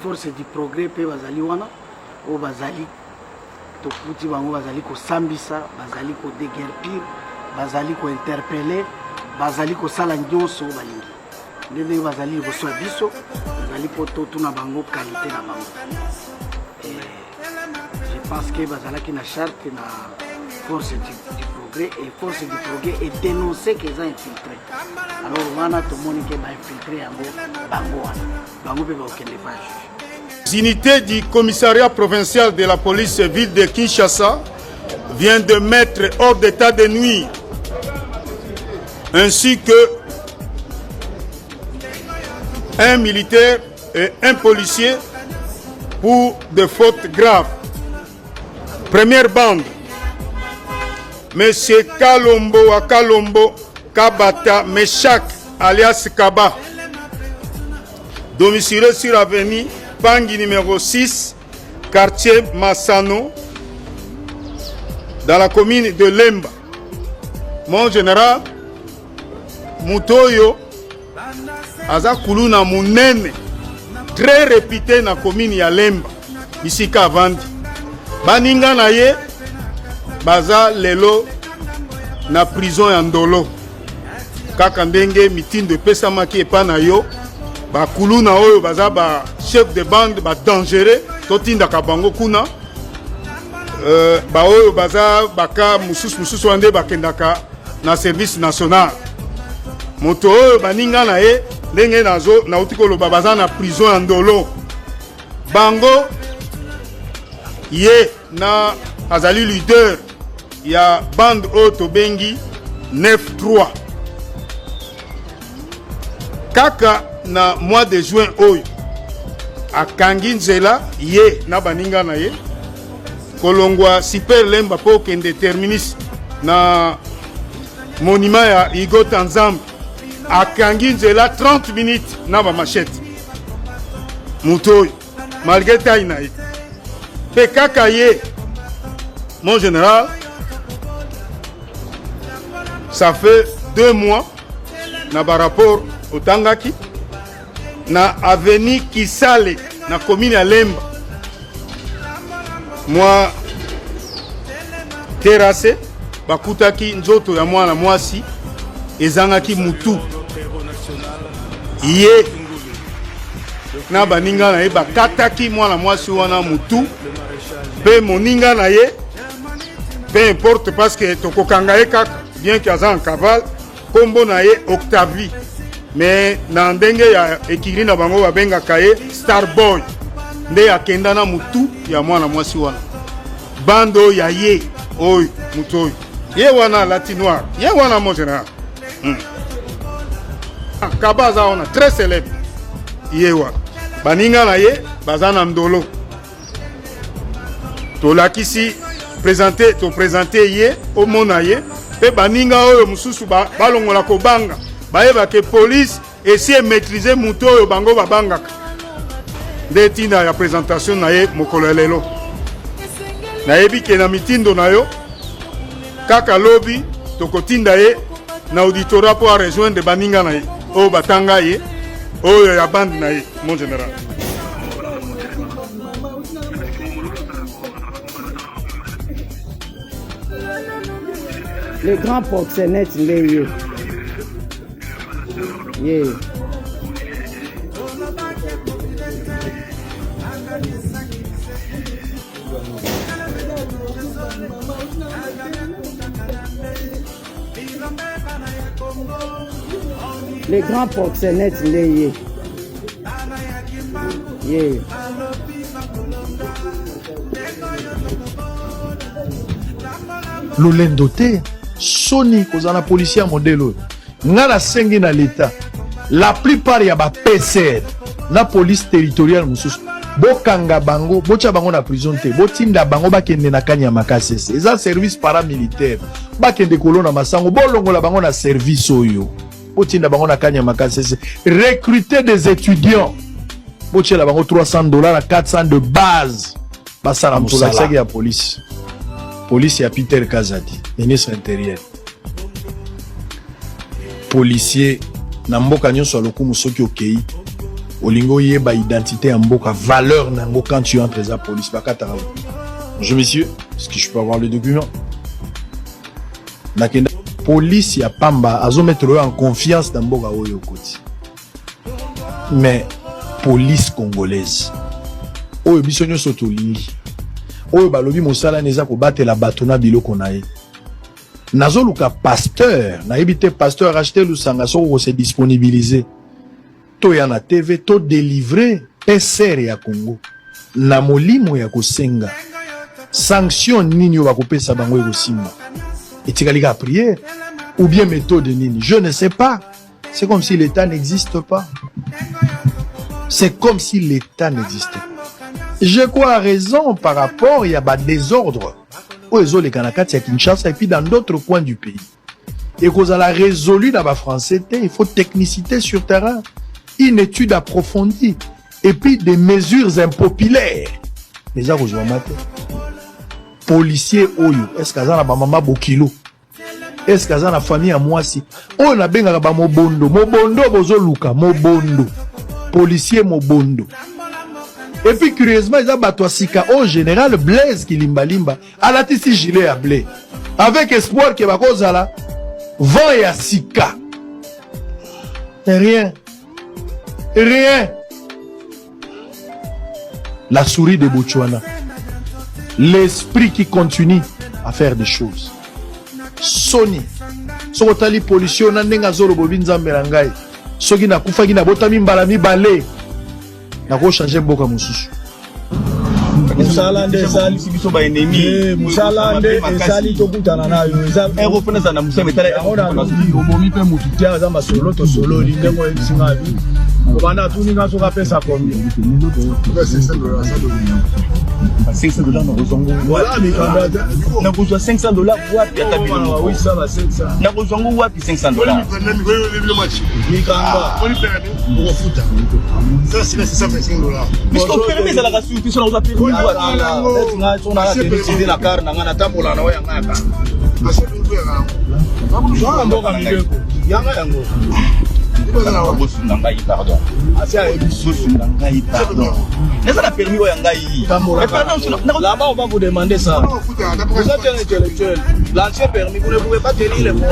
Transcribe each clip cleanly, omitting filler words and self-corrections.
Force du progrès pe bazali wana o bazali tokuti bango bazali ko sambisa bazali ko déguerpir bazali ko interpeller bazali ko sala nyonso balingi ndenge bazali ko sobiso bazali ko totuna bango qualité na bango. Je pense que bazala ki na charte na force du progrès et force du progrès est dénoncé qu'ils ont infiltré. Alors wana to moni ke ba infiltré bango pe ba okende pas. Les unités du commissariat provincial de la police ville de Kinshasa viennent de mettre hors d'état de nuit ainsi que un militaire et un policier pour des fautes graves. Première bande, M. Kalombo Akalombo Kabata Meshak alias Kaba, domicilié sur l'avenue Bangui numéro 6, quartier Massano, dans la commune de Lemba. Mon général, Mutoyo, Aza Kuluna Munene, très réputé dans la commune de Lemba, ici Kavandi. Baninga na ye, Baza Lelo, na prison ya Ndolo. Kaka ndenge mitin de Pesamaki epana yo, ba kuluna oyo baza ba chef de bande ba dangereux totinda kabango kuna ba oyo baza baka mususu wande bakendaka na service national moto oyo baninga na ye ndenge nazo na utikolo baza na prison ya Ndolo bango ye na azali leader ya bande oyo tobengi 9-3 kaka na mois de juin oyo akangi nzela ye na baninga na ye kolongwa Super Lemba po kende terminus na monument ya Igo Tanzambe akangi nzela 30 minutes na ba machette muto malgré taille na ye pe kaka ye mon général ça fait 2 mois na ba rapport au Tangaki na avenue Kisale na commune ya Lemba moi terrasse bakutaki nzoto ya mwana mwasi ezangaki mutu ye na baninga na ye bakataki mwana mwasi wana mutu pe moninga na ye peu importe parce que tokokanga ye kaka bien qu'aza en cavale kombo na ye Octavie mais na ndenge ya ekiri na bango babengaka ye Starboy nde akenda na mutu ya mwana mwasi wana bando ya ye oyo mutu oyo ye wana latinoir ye wana mon général Kaba aza wana très célèbre ye wana baninga na ye baza na Ndolo tolakisi présente ye omona ye pe baninga oyo mususu balongola kobanga bayeba ke police essaie maîtriser muto oyo bango babangaka nde tina ya présentation na ye mokolo lelo nayebi ke na mitindo na yo kaka lobi tokotinda ye na auditorat po a rejoindre baninga na ye oyo batanga ye oyo ya bande na ye mon général. Le grand proxénète Léo. Yeah. Le grand proxénète Léo. Yeah. Lolendo te soni kozana policier modèle ngana sengi na l'état la plupart ya ba PCR na police territoriale mususu bokanga bango bocha bango na prison te botinda bango bakende na kanya makasese eza service paramilitaire bakende kolona masango bolongola bango na service oyo botinda bango na kanya makasese recruter des étudiants bochela bango $300 à 400 de base basala musala ya police police ya Peter Kazadi ministre intérieur policier na mboka nyonso alokumu soki okei Olingo yeba identité en mboka, valeur nango quand tu entres à la police. Bonjour messieurs, est-ce que je peux avoir le document? La police ya pamba azo mettre en confiance dans mboka oyo koti. Mais police congolaise oyo biso nyonso tolingi oyo balobi mosala neza ko batela bato na biloko na ye nazoluka pasteur na yebite pasteur acheter lusanga soko se disponibiliser to ya na TV to délivrer PCR ya Congo na molimo ya kosenga sanction nini yo bakopesa bango eko simba etikali ka prière ou bien méthode nini je ne sais pas. C'est comme si l'État n'existe pas. C'est comme si l'État n'existait pas. Je crois à raison par rapport, il y a des désordres. Les Kanakati à Kinshasa et puis dans d'autres coins du pays. Et qu'on a résolu dans la français, il faut technicité sur terrain, une étude approfondie et puis des mesures impopulaires. Les gens rejoignent matin. Policiers, oyo, est-ce qu'il y a maman Bokilo? Est-ce qu'il y a la famille à moi si? Oh, na benga ba mobondo bozo luka, mobondo. Policier mobondo. Et puis curieusement, ils ont battu sika au général Blaise qui limba à la tisi gilet à blé. Avec espoir que bakoza là, vent et à sika. Et rien. La souris de Botswana. L'esprit qui continue à faire des choses. Sony sokotali pollution na ndenga zolo bobinza melangai soki na kufaki na botami mbala mibale na ko changer mboka mususu musalande sali biso ba ennemi musalande esali tokutana nayo ezali repreneza na musame tala ona obomi pe mututia za masolo to solo lindengo ebisingabi obana tuninga soka pesa combien $500 na kozongo voilà mikanda na kozwa $500 wapi atabilo oui ça va 500 na kozongo wapi $500 mikanda on futa ça c'est $500 mais ce permet ça la rassurance sur la permis là on a décidé la carte na ngana tambola na oya ngaka ça mboka mileko yanga yango pardon. N'est-ce pas permis là-bas, on va vous demander ça. Vous êtes un intellectuel. L'ancien permis, vous ne pouvez pas tenir les mots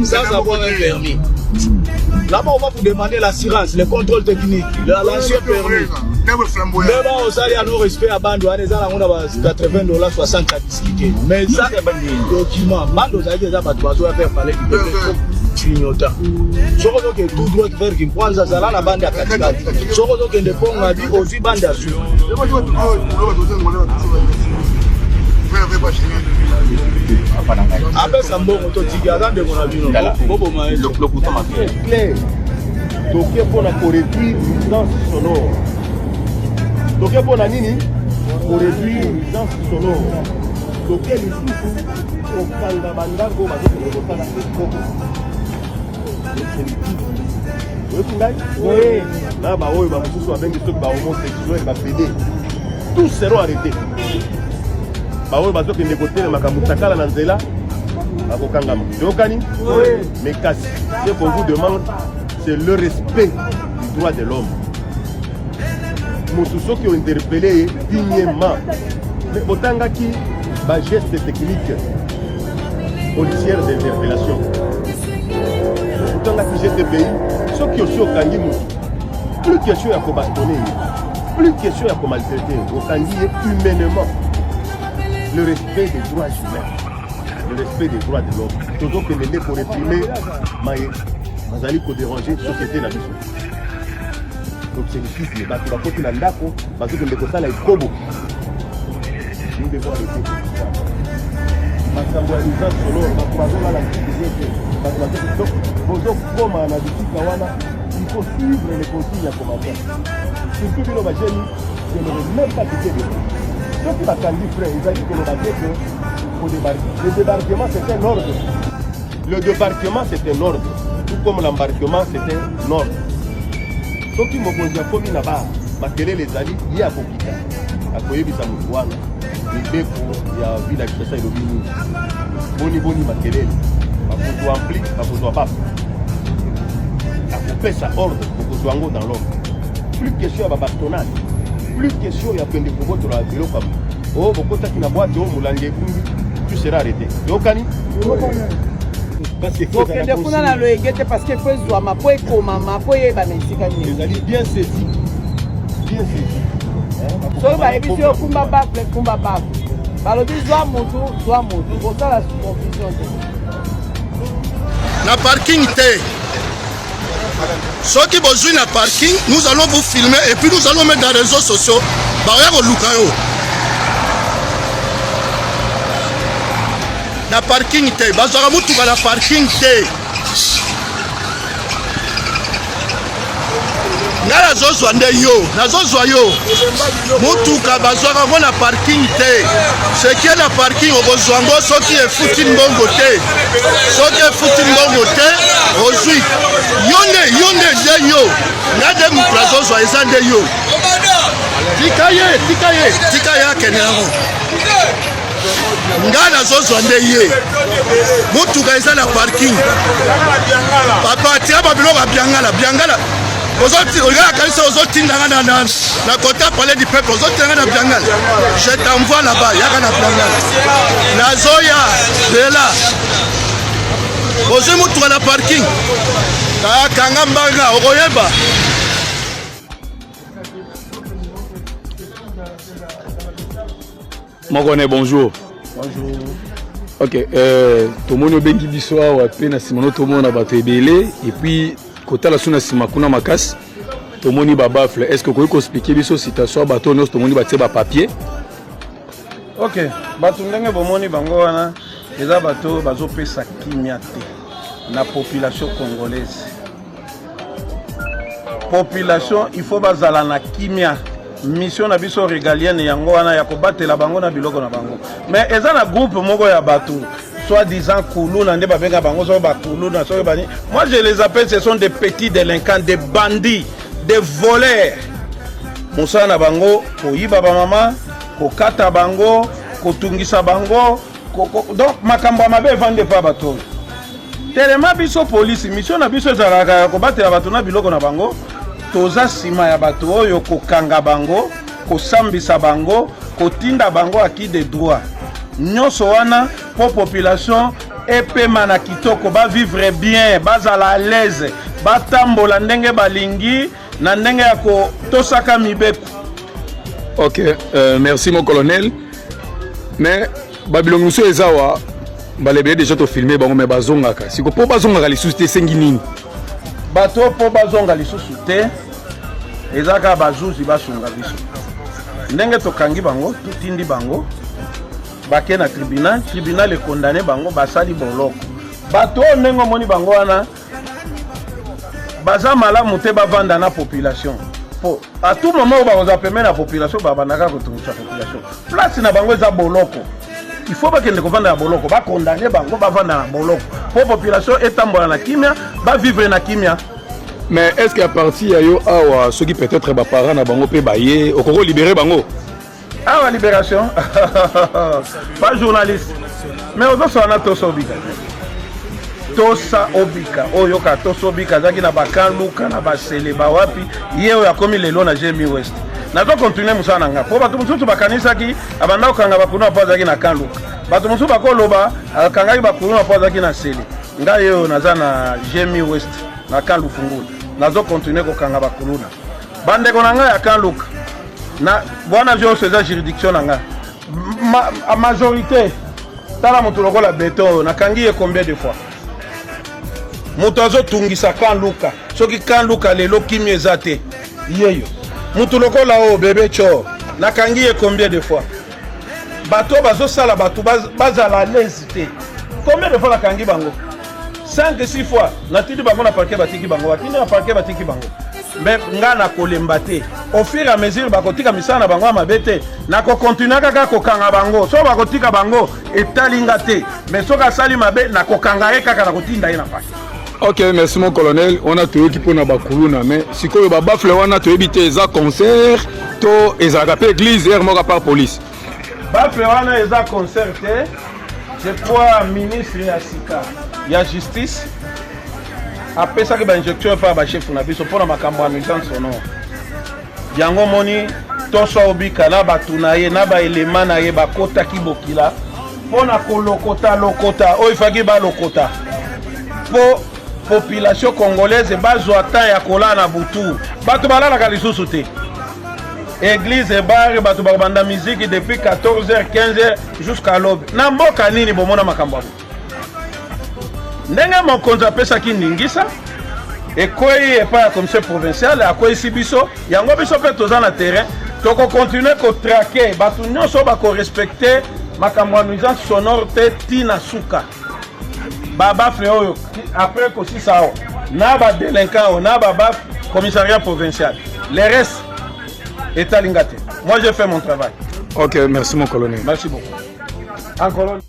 sans avoir un permis. Là-bas, on va vous demander l'assurance, le contrôle technique, l'ancien permis. Là-bas, on s'allie à nos respects à Bando, on a $80, 60 à discuter. Mais ça, c'est un document. Bando, ça a été à faire parler du peuple. Clignotant. Soko que tout droit vers qui prend ça là la bande à katikati. Soko que ne ponga bi aussi bande à suivre. Après ça mbongo to tigaga de mon avis non. Bobo ma le couteau ma clair. Donc pour la réduire nuisance sonore. Donc pour la nini pour réduire nuisance sonore. Donc il faut au kanga banda go ba ko kala ko. Oui, là, bah, oui, bah, tous seront arrêtés. Bah, oui, bah, qui ne côté de Makamutakala Nanzela, à Kokangama. Mais ce qu'on vous demande, c'est le respect du droit de l'homme. Moussousou qui ont interpellé dignement. Mais autant qui, bah, geste technique policière d'interpellation. Dans la sujet de pays, ceux qui ont su au Kangi, plus question à bastonner, plus question à maltraiter, au Kangi humainement, le respect des droits humains, le respect des droits de l'homme. Toujours que les pour réprimer, vous allez déranger la société la mission. Donc c'est une fille, parce que la côté d'Andako, parce que le côté là est comme nous devons arrêter. Masamboalisation sonore, la croisée là, la donc, comme on a dit, il faut suivre les consignes à commentaire. Surtout que nous avons dit, je ne même pas quitter de nous. Ceux qui m'ont dit, frère, ils ont dit que nous avons dit pour débarquer. Le débarquement, c'est un ordre. Le débarquement, c'est un ordre. Tout comme l'embarquement, c'est un ordre. Ceux qui m'ont dit, comme il n'a pas, les alliés, il y a beaucoup de temps. À quoi il y a il y a vu la question de l'obéni. Boni, Makelele. Pour toi ampli, pour toi pas. La couper ça ordre, pour que soit dans l'ordre. plus question ya bastonnade, plus question ya pende koboto la bilo comme oh bokota ki na boîte oh mulange kumbi tu seras arrêté yokani parce que faut que kuna na loyegete parce que faut zwa po ekomama po yeba na isika ni vous allez bien saisi so ba ebisi okumba bafle balobi zwa motu kosala supervision na parking te. Ceux qui ont besoin de parking, nous allons vous filmer et puis nous allons mettre dans les réseaux sociaux. Na parking te, bazara mutu na parking te. Ngala zozwa nde yo, na zozwa yo. Mutu ka bazara na parking te. Ce qui est na parking obozwango soki e futi mbongo te. Soki e futi mbongo te, ozui. Yonde nde yo. Ngade muprazozwa eza nde yo. Tikaye kenero. Ngana zozwa nde ye. Mutu ka eza na parking. Papa tia babilo ka biangala. Na côté palais du peuple, je t'envoie là-bas, la Zoya, de là. Vous êtes la parking. Mokone, bonjour. bonjour. Ok, tout le monde est bien qui bisoa ou à peine à Simono, tout le monde a battu belé et puis côté la suna simakuna makas tout le monde est bafle. Est-ce que vous pouvez expliquer biso situation bateau nous tout le monde battu ba papier? Ok, bateau ndenge bomoni bango wana eza bateau bazo pesa kimia te na population congolaise. Population il faut bazala na kimia. Mission na biso régalienne yango wana ya kobatela bango na biloko na bango. Mais eza na groupe moko ya bateau soi-disant Koulouna, moi je les appelle, ce sont des petits délinquants, des bandits, des voleurs. Moussa na bango, ko yiba ba mama, ko kata bango, ko tungisa bango, donc makambo mabe vende pa bato. Tellement biso police, mission na biso zalaka ko batela bato na biloko na bango, toza sima ya bato oyo ko kanga bango, ko sambisa bango, ko tinda bango aki de droit. Nyonso wana pour population epema na kitoko ba vivre bien bazala à l'aise batambola ndenge balingi na ndenge ya ko tosaka mibeku. Ok, merci mon colonel. Mais babilongo so ezawa balebe déjà to filmer bango mais bazongaka siko po bazongaka lisusu te sengi nini bato po bazonga lisusu te ezaka bazuzi basunga biso ndenge tokangi bango tutindi bango bake na tribunal e condamné bango basali boloko bato ndenge moni bango wana baza malamu te bavanda na population po à tout moment bakoza pembe na population babandaka kotungisa population place na bango eza boloko il faut bakende kovanda na boloko bakondamné bango bavanda na boloko po population etambola na kimia bavivre na kimia. Mais est-ce qu'à partir yo awa ceux qui peut-être ba parents na bango pe baye okoko libérer bango? Ah, la libération. Pas journaliste. Mais on doit na tosa obika. Tosa obika. Oyoka tosa obika. Zaki na bakan luka na basele ba wapi. Yeo ya komi lelo na Jemi West. Na to continuer musana nga. Po batu mususu bakanisa ki abanda okanga bakuna pa zaki na kan luka. Batu mususu bakoloba akanga bakuna pa zaki na sele. Nga yeo naza na Jemi West na kan lufungula. Nazo continuer ko kanga bakuluna. Bande konanga ya kan luka. Na bona jo seza juridiction nanga a majorité tala mutu lokola beton na kangi combien de fois mutu azo tungisa kan luka soki kan luka lelo kimi ezate yeyo mutu lokola o bébé cho na kangi combien de fois bato bazo sala bato bazala l'hésité combien de fois na kangi bango 5-6 fois na tidi bango na parquet batiki bango batini na parquet batiki bango. Mais ngana kolemba te au fur et à mesure bakotika misana bango mabete na ko continuer kaka ko kanga bango so bakotika bango etalinga te mais soka sali mabe na ko kanga kaka na kotinda ina paki. Ok, merci mon colonel. On a tout qui pour na bakuluna mais sikoyo ba bafle wana to ebite za concert to ezaka pe église er moka par police. Bafle wana eza concert te. Je crois ministre ya sika ya justice après ça que ba injection par ba chef na biso pour na makambo amusant sonore yango moni toso obika na bato na ye na baelema na ye bakotaki bokila mpo na kolokota oyo ifaki balokota mpo population congolaise bazwa temps ya kolala na butu bato balalaka lisusu te église ebare bato bakobanda miziki depuis 14h 15h jusqu'à l'aube na mboka nini bomona makambo abo ndenge mokonzi apesaki ndingisa ekwei epai ya commissaire provincial akweyisi biso yango biso mpe toza na terrain tokokontinue kotrake bato nyonso bakorespecte makambo ya nuisance sonore te tina suka babafle oyo après kosisa awa na badelinquant oyo na babaf commissariat provincial le reste etalinga te moi j'ai fait mon travail. Ok, merci mon colonel. Merci beaucoup en colonel.